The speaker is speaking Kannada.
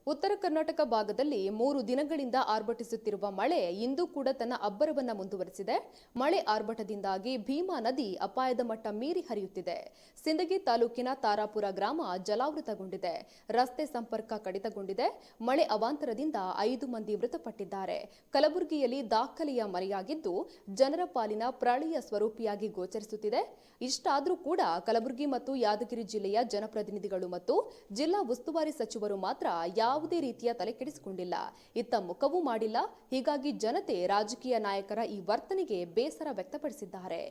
ಉತ್ತರ ಕರ್ನಾಟಕ ಭಾಗದಲ್ಲಿ 3 ದಿನಗಳಿಂದ ಆರ್ಭಟಿಸುತ್ತಿರುವ ಮಳೆ ಇಂದು ಕೂಡ ತನ್ನ ಅಬ್ಬರವನ್ನ ಮುಂದುವರೆಸಿದೆ. ಮಳೆ ಆರ್ಭಟದಿಂದಾಗಿ ಭೀಮಾ ನದಿ ಅಪಾಯದ ಮಟ್ಟ ಮೀರಿ ಹರಿಯುತ್ತಿದೆ. ಸಿಂದಗಿ ತಾಲೂಕಿನ ತಾರಾಪುರ ಗ್ರಾಮ ಜಲಾವೃತಗೊಂಡಿದೆ. ರಸ್ತೆ ಸಂಪರ್ಕ ಕಡಿತಗೊಂಡಿದೆ. ಮಳೆ ಅವಾಂತರದಿಂದ 5 ಮಂದಿ ಮೃತಪಟ್ಟಿದ್ದಾರೆ. ಕಲಬುರಗಿಯಲ್ಲಿ ದಾಖಲೆಯ ಮಳೆಯಾಗಿದ್ದು ಜನರ ಪಾಲಿನ ಪ್ರಳಯ ಸ್ವರೂಪಿಯಾಗಿ ಗೋಚರಿಸುತ್ತಿದೆ. ಇಷ್ಟಾದರೂ ಕೂಡ ಕಲಬುರಗಿ ಮತ್ತು ಯಾದಗಿರಿ ಜಿಲ್ಲೆಯ ಜನಪ್ರತಿನಿಧಿಗಳು ಮತ್ತು ಜಿಲ್ಲಾ ಉಸ್ತುವಾರಿ ಸಚಿವರು ಮಾತ್ರ ಯಾವುದೇ ರೀತಿಯ ತಲೆ ಕೆಡಿಸಿಕೊಂಡಿಲ್ಲ. ಇತ್ತ ಮುಖವೂ ಮಾಡಿಲ್ಲ. ಹೀಗಾಗಿ ಜನತೆ ರಾಜಕೀಯ ನಾಯಕರ ಈ ವರ್ತನೆಗೆ ಬೇಸರ ವ್ಯಕ್ತಪಡಿಸಿದ್ದಾರೆ.